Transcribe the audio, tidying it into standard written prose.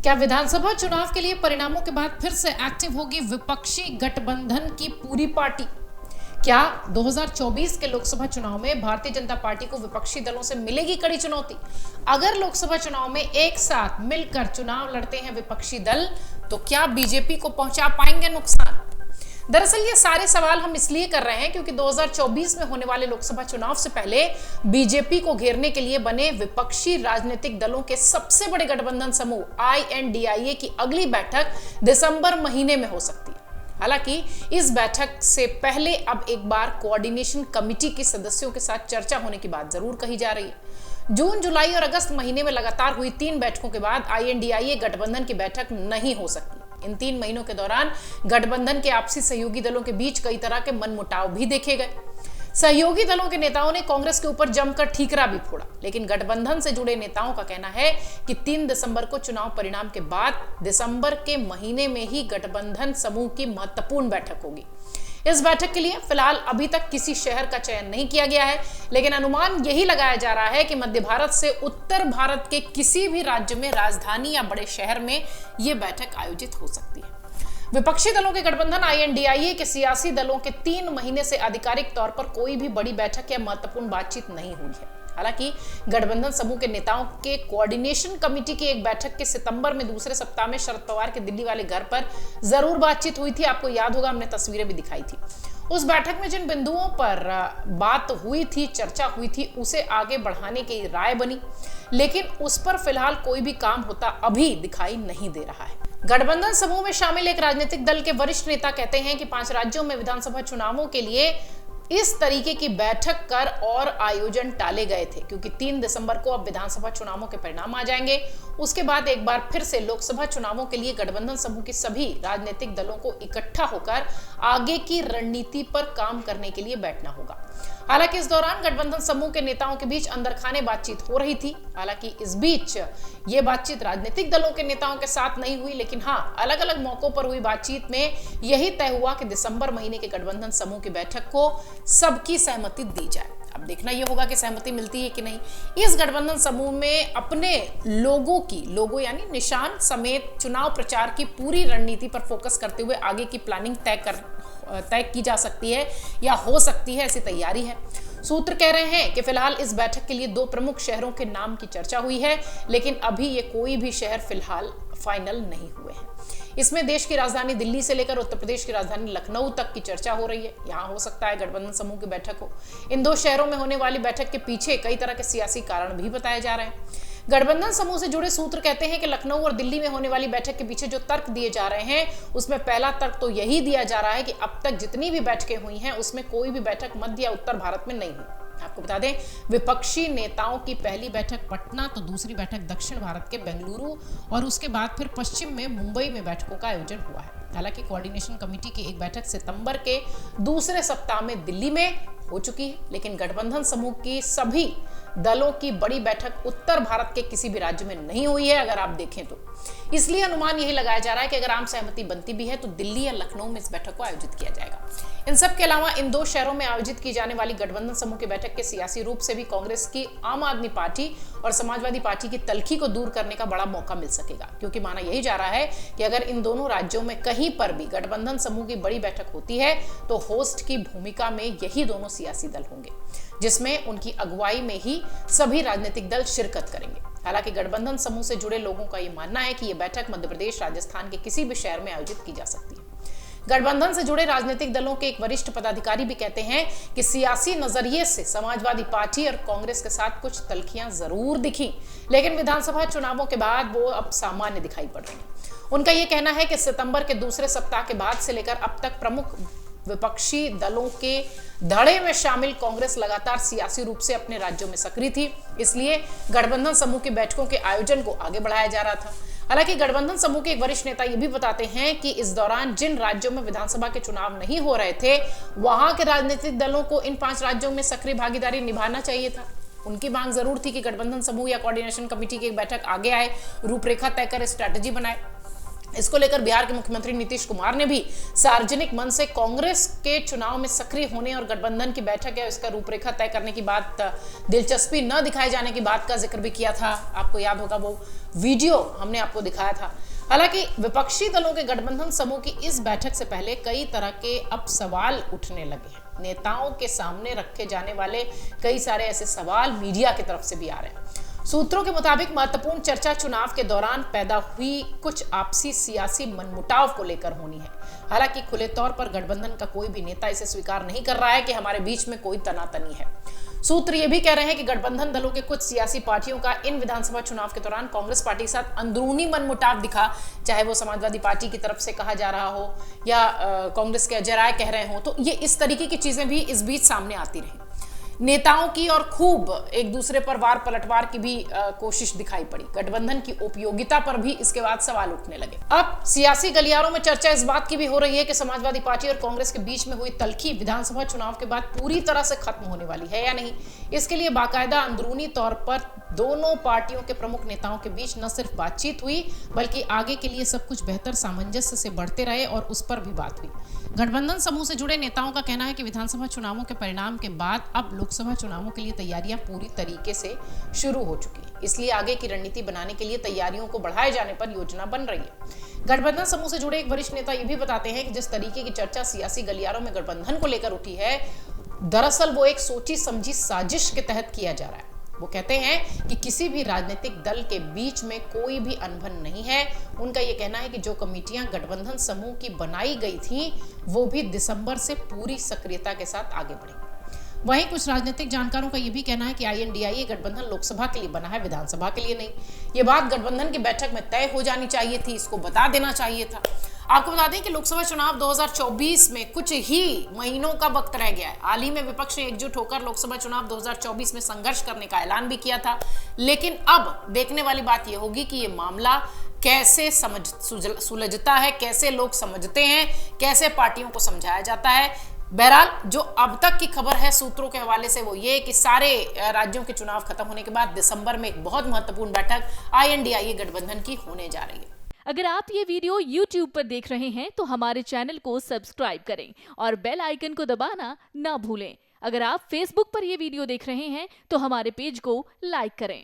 क्या विधानसभा चुनाव के लिए परिणामों के बाद फिर से एक्टिव होगी विपक्षी गठबंधन की पूरी पार्टी? क्या 2024 के लोकसभा चुनाव में भारतीय जनता पार्टी को विपक्षी दलों से मिलेगी कड़ी चुनौती? अगर लोकसभा चुनाव में एक साथ मिलकर चुनाव लड़ते हैं विपक्षी दल, तो क्या बीजेपी को पहुंचा पाएंगे नुकसान? दरअसल ये सारे सवाल हम इसलिए कर रहे हैं क्योंकि 2024 में होने वाले लोकसभा चुनाव से पहले बीजेपी को घेरने के लिए बने विपक्षी राजनीतिक दलों के सबसे बड़े गठबंधन समूह INDIA की अगली बैठक दिसंबर महीने में हो सकती है। हालांकि इस बैठक से पहले अब एक बार कोऑर्डिनेशन कमेटी के सदस्यों के साथ चर्चा होने की बात जरूर कही जा रही है। जून, जुलाई और अगस्त महीने में लगातार हुई 3 बैठकों के बाद INDIA गठबंधन की बैठक नहीं हो सकती। इन 3 महीनों के दौरान गठबंधन के आपसी सहयोगी दलों के बीच कई तरह के मनमुटाव भी देखे गए। सहयोगी दलों के नेताओं ने कांग्रेस के ऊपर जमकर ठीकरा भी फोड़ा, लेकिन गठबंधन से जुड़े नेताओं का कहना है कि 3 दिसंबर को चुनाव परिणाम के बाद दिसंबर के महीने में ही गठबंधन समूह की महत्वपूर्ण बैठक होगी। इस बैठक के लिए फिलहाल अभी तक किसी शहर का चयन नहीं किया गया है, लेकिन अनुमान यही लगाया जा रहा है कि मध्य भारत से उत्तर भारत के किसी भी राज्य में राजधानी या बड़े शहर में यह बैठक आयोजित हो सकती है। विपक्षी दलों के गठबंधन INDIA के सियासी दलों के 3 महीने से आधिकारिक तौर पर कोई भी बड़ी बैठक या महत्वपूर्ण बातचीत नहीं हुई है। हालांकि गठबंधन समूह के नेताओं के कोऑर्डिनेशन कमेटी की एक बैठक के सितंबर में दूसरे सप्ताह में शरद पवार के दिल्ली वाले घर पर जरूर बातचीत हुई थी। आपको याद होगा, हमने तस्वीरें भी दिखाई थी। उस बैठक में जिन बिंदुओं पर बात हुई थी, चर्चा हुई थी, उसे आगे बढ़ाने की राय बनी, लेकिन उस पर फिलहाल कोई भी काम होता अभी दिखाई नहीं दे रहा है। गठबंधन समूह में शामिल एक राजनीतिक दल के वरिष्ठ नेता कहते हैं कि 5 राज्यों में विधानसभा चुनावों के लिए इस तरीके की बैठक कर और आयोजन टाले गए थे क्योंकि 3 दिसंबर को अब विधानसभा चुनावों के परिणाम आ जाएंगे। उसके बाद एक बार फिर से लोकसभा चुनावों के लिए गठबंधन समूह के सभी राजनीतिक दलों को इकट्ठा होकर आगे की रणनीति पर काम करने के लिए बैठना होगा। हालांकि इस दौरान गठबंधन समूह के नेताओं के बीच अंदरखाने बातचीत हो रही थी। हालांकि इस बीच ये बातचीत राजनीतिक दलों के नेताओं के साथ नहीं हुई, लेकिन हाँ, अलग अलग मौकों पर हुई बातचीत में यही तय हुआ कि दिसंबर महीने के गठबंधन समूह की बैठक को सबकी सहमति दी जाए। अब देखना यह होगा कि सहमति मिलती है कि नहीं। इस गठबंधन समूह में अपने लोगों यानी निशान समेत चुनाव प्रचार की पूरी रणनीति पर फोकस करते हुए आगे की प्लानिंग तय की जा सकती है या हो सकती है, ऐसी तैयारी है। सूत्र कह रहे हैं कि फिलहाल इस बैठक के लिए 2 प्रमुख शहरों के नाम की चर्चा हुई है, लेकिन अभी ये कोई भी शहर फिलहाल फाइनल नहीं हुए हैं। इसमें देश की राजधानी दिल्ली से लेकर उत्तर प्रदेश की राजधानी लखनऊ तक की चर्चा हो रही है। यहाँ हो सकता है गठबंधन समूह की बैठक हो। इन 2 शहरों में होने वाली बैठक के पीछे कई तरह के सियासी कारण भी बताए जा रहे हैं। गठबंधन समूह से जुड़े सूत्र कहते हैं कि लखनऊ और दिल्ली में होने वाली बैठक के पीछे जो तर्क दिए जा रहे हैं, उसमें पहला तर्क तो यही दिया जा रहा है कि अब तक जितनी भी बैठकें हुई हैं उसमें कोई भी बैठक मध्य या उत्तर भारत में नहीं हुई। आपको बता दें, विपक्षी नेताओं की पहली बैठक पटना, तो दूसरी बैठक दक्षिण भारत के बेंगलुरु और उसके बाद फिर पश्चिम में मुंबई में बैठकों का आयोजन हुआ है। हालांकि कोऑर्डिनेशन कमेटी की एक बैठक सितंबर के दूसरे सप्ताह में दिल्ली में हो चुकी है, लेकिन गठबंधन समूह की सभी दलों की बड़ी बैठक उत्तर भारत के किसी भी राज्य में नहीं हुई है, अगर आप देखें तो। इसलिए अनुमान यही लगाया जा रहा है कि अगर आम सहमति बनती भी है तो दिल्ली या लखनऊ में इस बैठक को आयोजित किया जाएगा। इन सब के अलावा इन 2 शहरों में आयोजित की जाने वाली गठबंधन समूह की बैठक के सियासी रूप से भी कांग्रेस की, आम आदमी पार्टी और समाजवादी पार्टी की तल्खी को दूर करने का बड़ा मौका मिल सकेगा, क्योंकि माना यही जा रहा है कि अगर इन दोनों राज्यों में कहीं पर भी गठबंधन समूह की बड़ी बैठक होती है तो होस्ट की भूमिका में यही दोनों सियासी दल होंगे, जिसमें उनकी अगुवाई में ही सभी राजनीतिक दल शिरकत करेंगे। हालांकि गठबंधन समूह से जुड़े लोगों का यह मानना है कि यह बैठक मध्य प्रदेश, राजस्थान के किसी भी शहर में आयोजित की जा सकती है। गठबंधन से जुड़े राजनीतिक दलों के एक वरिष्ठ पदाधिकारी भी कहते हैं कि सियासी नजरिए से समाजवादी पार्टी और कांग्रेस के साथ कुछ तल्खियां जरूर दिखी, लेकिन विधानसभा चुनावों के बाद वो अब सामान्य दिखाई पड़ रही हैं। उनका यह कहना है कि सितंबर के दूसरे सप्ताह के बाद से लेकर अब तक प्रमुख विपक्षी दलों के धड़े में शामिल कांग्रेस लगातार सियासी रूप से अपने राज्यों में सक्रिय थी, इसलिए गठबंधन समूह की बैठकों के आयोजन को आगे बढ़ाया जा रहा था। हालांकि गठबंधन समूह के एक वरिष्ठ नेता ये भी बताते हैं कि इस दौरान जिन राज्यों में विधानसभा के चुनाव नहीं हो रहे थे, वहां के राजनीतिक दलों को इन 5 राज्यों में सक्रिय भागीदारी निभाना चाहिए था। उनकी मांग जरूर थी कि गठबंधन समूह या कोऑर्डिनेशन कमेटी की एक बैठक आगे आए, रूपरेखा तय कर स्ट्रैटेजी बनाए। इसको लेकर बिहार के मुख्यमंत्री नीतीश कुमार ने भी सार्वजनिक मन से कांग्रेस के चुनाव में सक्रिय होने और गठबंधन की बैठक है इसका रूपरेखा तय करने की बात, दिलचस्पी न दिखाए जाने की बात का जिक्र भी किया था। आपको याद होगा वो वीडियो हमने आपको दिखाया था। हालांकि विपक्षी दलों के गठबंधन समूह की इस बैठक से पहले कई तरह के अब सवाल उठने लगे हैं। नेताओं के सामने रखे जाने वाले कई सारे ऐसे सवाल मीडिया की तरफ से भी आ रहे हैं। सूत्रों के मुताबिक महत्वपूर्ण चर्चा चुनाव के दौरान पैदा हुई कुछ आपसी सियासी मनमुटाव को लेकर होनी है। हालांकि खुले तौर पर गठबंधन का कोई भी नेता इसे स्वीकार नहीं कर रहा है कि हमारे बीच में कोई तनातनी है। सूत्र ये भी कह रहे हैं कि गठबंधन दलों के कुछ सियासी पार्टियों का इन विधानसभा चुनाव के दौरान कांग्रेस पार्टी के साथ अंदरूनी मनमुटाव दिखा, चाहे वो समाजवादी पार्टी की तरफ से कहा जा रहा हो या कांग्रेस के अजय राय कह रहे हो, तो ये इस तरीके की चीजें भी इस बीच सामने आती रही। नेताओं की और खूब एक दूसरे पर वार पलटवार की भी कोशिश दिखाई पड़ी। गठबंधन की उपयोगिता पर भी इसके बाद सवाल उठने लगे। अब सियासी गलियारों में चर्चा इस बात की भी हो रही है कि समाजवादी पार्टी और कांग्रेस के बीच में हुई तल्खी विधानसभा चुनाव के बाद पूरी तरह से खत्म होने वाली है या नहीं। इसके लिए बाकायदा अंदरूनी तौर पर दोनों पार्टियों के प्रमुख नेताओं के बीच न सिर्फ बातचीत हुई बल्कि आगे के लिए सब कुछ बेहतर सामंजस्य से बढ़ते रहे और उस पर भी बात हुई। गठबंधन समूह से जुड़े नेताओं का कहना है कि विधानसभा चुनावों के परिणाम के बाद अब लोकसभा चुनावों के लिए तैयारियां पूरी तरीके से शुरू हो चुकी है, इसलिए आगे की रणनीति बनाने के लिए तैयारियों को बढ़ाए जाने पर योजना बन रही है। गठबंधन समूह से जुड़े एक वरिष्ठ नेता ये भी बताते हैं कि जिस तरीके की चर्चा सियासी गलियारों में गठबंधन को लेकर उठी है, दरअसल वो एक सोची समझी साजिश के तहत किया जा रहा है। वो कहते हैं कि किसी भी राजनीतिक दल के बीच में कोई भी अनबन नहीं है। उनका ये कहना है कि जो कमेटियां गठबंधन समूह की बनाई गई थी वो भी दिसंबर से पूरी सक्रियता के साथ आगे बढ़ेंगी। वहीं कुछ राजनीतिक जानकारों का यह भी कहना है कि INDIA गठबंधन लोकसभा के लिए बना है, विधानसभा के लिए नहीं। ये बात गठबंधन की बैठक में तय हो जानी चाहिए थी, इसको बता देना चाहिए था। आपको बता दें कि लोकसभा चुनाव 2024 में कुछ ही महीनों का वक्त रह गया है। हाल ही में विपक्ष ने एकजुट होकर लोकसभा चुनाव 2024 में संघर्ष करने का ऐलान भी किया था, लेकिन अब देखने वाली बात यह होगी कि ये मामला कैसे सुलझता है, कैसे लोग समझते हैं, कैसे पार्टियों को समझाया जाता है। बहरहाल जो अब तक की खबर है सूत्रों के हवाले से वो ये कि सारे राज्यों के चुनाव खत्म होने के बाद दिसंबर में एक बहुत महत्वपूर्ण बैठक INDIA गठबंधन की होने जा रही है। अगर आप ये वीडियो YouTube पर देख रहे हैं तो हमारे चैनल को सब्सक्राइब करें और बेल आइकन को दबाना ना भूलें। अगर आप Facebook पर ये वीडियो देख रहे हैं तो हमारे पेज को लाइक करें।